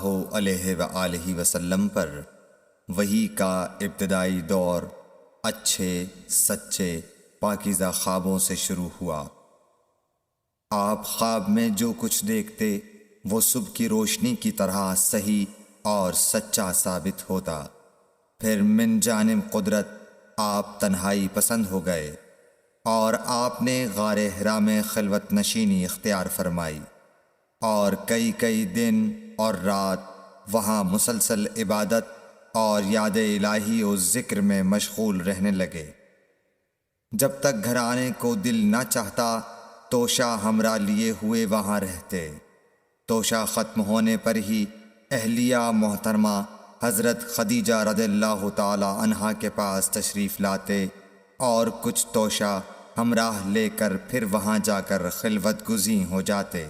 اللہ علیہ وآلہ وسلم پر وحی کا ابتدائی دور اچھے سچے پاکیزہ خوابوں سے شروع ہوا۔ آپ خواب میں جو کچھ دیکھتے وہ صبح کی روشنی کی طرح صحیح اور سچا ثابت ہوتا۔ پھر من جانب قدرت آپ تنہائی پسند ہو گئے اور آپ نے غار حرا میں خلوت نشینی اختیار فرمائی اور کئی دن اور رات وہاں مسلسل عبادت اور یاد الہی و ذکر میں مشغول رہنے لگے۔ جب تک گھر آنے کو دل نہ چاہتا توشہ ہمراہ لیے ہوئے وہاں رہتے۔ توشہ ختم ہونے پر ہی اہلیہ محترمہ حضرت خدیجہ رضی اللہ تعالی عنہا کے پاس تشریف لاتے اور کچھ توشہ ہمراہ لے کر پھر وہاں جا کر خلوت گزین ہو جاتے۔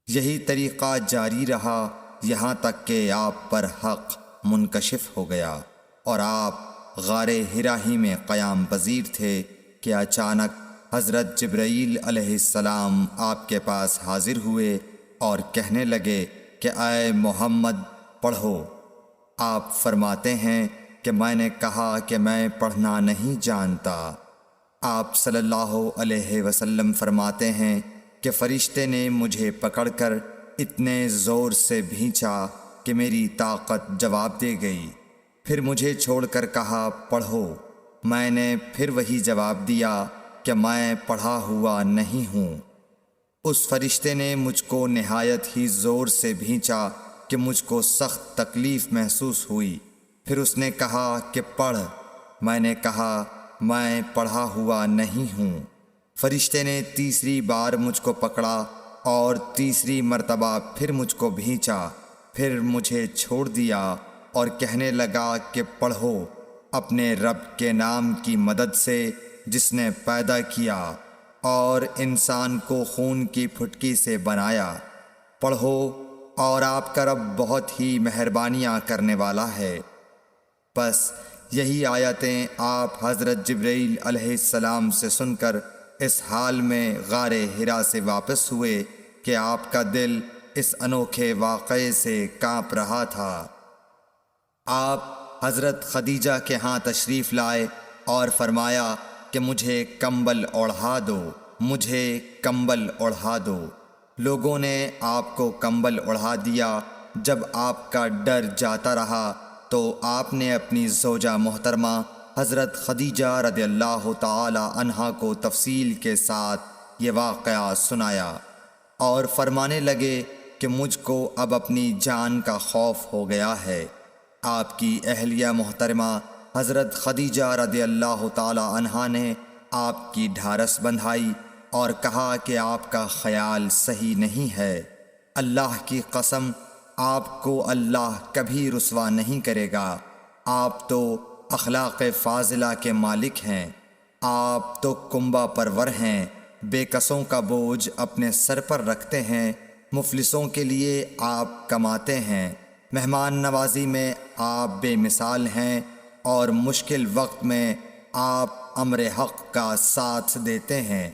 یہی طریقہ جاری رہا یہاں تک کہ آپ پر حق منکشف ہو گیا اور آپ غار حرا ہی میں قیام پذیر تھے کہ اچانک حضرت جبرائیل علیہ السلام آپ کے پاس حاضر ہوئے اور کہنے لگے کہ اے محمد پڑھو۔ آپ فرماتے ہیں کہ میں نے کہا کہ میں پڑھنا نہیں جانتا۔ آپ صلی اللہ علیہ وسلم فرماتے ہیں کہ فرشتے نے مجھے پکڑ کر اتنے زور سے بھینچا کہ میری طاقت جواب دے گئی۔ پھر مجھے چھوڑ کر کہا پڑھو۔ میں نے پھر وہی جواب دیا کہ میں پڑھا ہوا نہیں ہوں۔ اس فرشتے نے مجھ کو نہایت ہی زور سے بھینچا کہ مجھ کو سخت تکلیف محسوس ہوئی۔ پھر اس نے کہا کہ پڑھ۔ میں نے کہا میں پڑھا ہوا نہیں ہوں۔ فرشتے نے تیسری بار مجھ کو پکڑا اور تیسری مرتبہ پھر مجھ کو بھینچا، پھر مجھے چھوڑ دیا اور کہنے لگا کہ پڑھو اپنے رب کے نام کی مدد سے جس نے پیدا کیا اور انسان کو خون کی پھٹکی سے بنایا۔ پڑھو اور آپ کا رب بہت ہی مہربانیاں کرنے والا ہے۔ بس یہی آیتیں آپ حضرت جبرائیل علیہ السلام سے سن کر اس حال میں غار حرا سے واپس ہوئے کہ آپ کا دل اس انوکھے واقعے سے کانپ رہا تھا۔ آپ حضرت خدیجہ کے ہاں تشریف لائے اور فرمایا کہ مجھے کمبل اوڑھا دو، مجھے کمبل اوڑھا دو۔ لوگوں نے آپ کو کمبل اوڑھا دیا۔ جب آپ کا ڈر جاتا رہا تو آپ نے اپنی زوجہ محترمہ حضرت خدیجہ رضی اللہ تعالی عنہا کو تفصیل کے ساتھ یہ واقعہ سنایا اور فرمانے لگے کہ مجھ کو اب اپنی جان کا خوف ہو گیا ہے۔ آپ کی اہلیہ محترمہ حضرت خدیجہ رضی اللہ تعالی عنہا نے آپ کی ڈھارس بندھائی اور کہا کہ آپ کا خیال صحیح نہیں ہے۔ اللہ کی قسم آپ کو اللہ کبھی رسوا نہیں کرے گا۔ آپ تو اخلاق فاضلہ کے مالک ہیں۔ آپ تو کنبہ پرور ہیں، بے کسوں کا بوجھ اپنے سر پر رکھتے ہیں، مفلسوں کے لیے آپ کماتے ہیں، مہمان نوازی میں آپ بے مثال ہیں اور مشکل وقت میں آپ امر حق کا ساتھ دیتے ہیں۔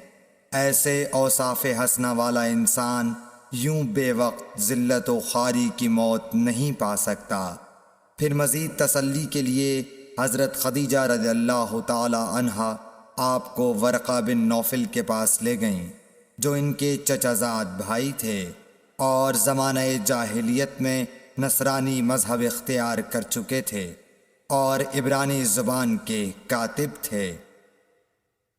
ایسے اوصاف حسنہ والا انسان یوں بے وقت ذلت و خواری کی موت نہیں پا سکتا۔ پھر مزید تسلی کے لیے حضرت خدیجہ رضی اللہ تعالی عنہا آپ کو ورقہ بن نوفل کے پاس لے گئیں جو ان کے چچا زاد بھائی تھے اور زمانہ جاہلیت میں نصرانی مذہب اختیار کر چکے تھے اور عبرانی زبان کے کاتب تھے۔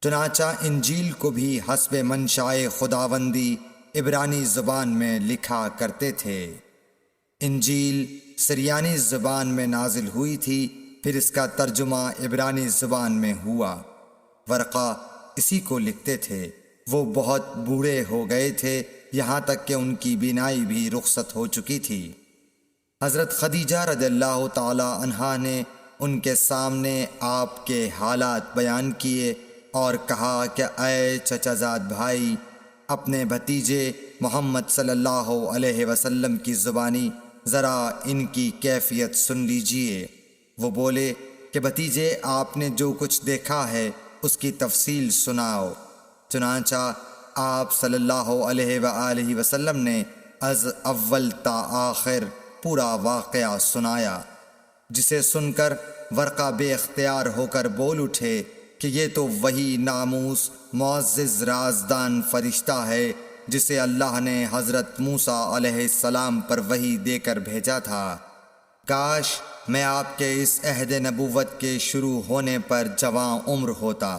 چنانچہ انجیل کو بھی حسب منشائے خداوندی عبرانی زبان میں لکھا کرتے تھے۔ انجیل سریانی زبان میں نازل ہوئی تھی، پھر اس کا ترجمہ عبرانی زبان میں ہوا۔ ورقہ اسی کو لکھتے تھے۔ وہ بہت بوڑھے ہو گئے تھے، یہاں تک کہ ان کی بینائی بھی رخصت ہو چکی تھی۔ حضرت خدیجہ رضی اللہ تعالی عنہا نے ان کے سامنے آپ کے حالات بیان کیے اور کہا کہ اے چچا زاد بھائی، اپنے بھتیجے محمد صلی اللہ علیہ وسلم کی زبانی ذرا ان کی کیفیت سن لیجئے۔ وہ بولے کہ بھتیجے آپ نے جو کچھ دیکھا ہے اس کی تفصیل سناؤ۔ چنانچہ آپ صلی اللہ علیہ وآلہ وسلم نے از اول تا آخر پورا واقعہ سنایا، جسے سن کر ورقہ بے اختیار ہو کر بول اٹھے کہ یہ تو وہی ناموس معزز رازدان فرشتہ ہے جسے اللہ نے حضرت موسیٰ علیہ السلام پر وحی دے کر بھیجا تھا۔ کاش میں آپ کے اس عہد نبوت کے شروع ہونے پر جواں عمر ہوتا،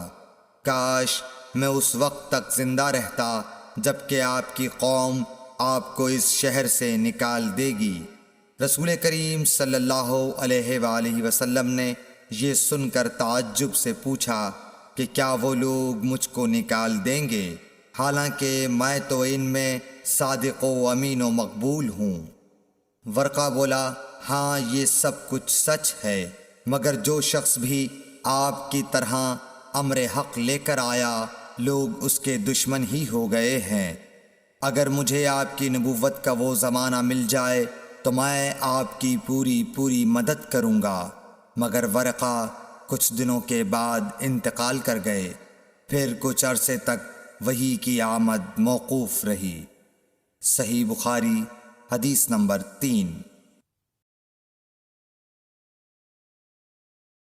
کاش میں اس وقت تک زندہ رہتا جب کہ آپ کی قوم آپ کو اس شہر سے نکال دے گی۔ رسول کریم صلی اللہ علیہ وآلہ وسلم نے یہ سن کر تعجب سے پوچھا کہ کیا وہ لوگ مجھ کو نکال دیں گے، حالانکہ میں تو ان میں صادق و امین و مقبول ہوں؟ ورقہ بولا، ہاں یہ سب کچھ سچ ہے، مگر جو شخص بھی آپ کی طرح امر حق لے کر آیا لوگ اس کے دشمن ہی ہو گئے ہیں۔ اگر مجھے آپ کی نبوت کا وہ زمانہ مل جائے تو میں آپ کی پوری مدد کروں گا، مگر ورقہ کچھ دنوں کے بعد انتقال کر گئے، پھر کچھ عرصے تک وحی کی آمد موقوف رہی۔ صحیح بخاری حدیث نمبر 3۔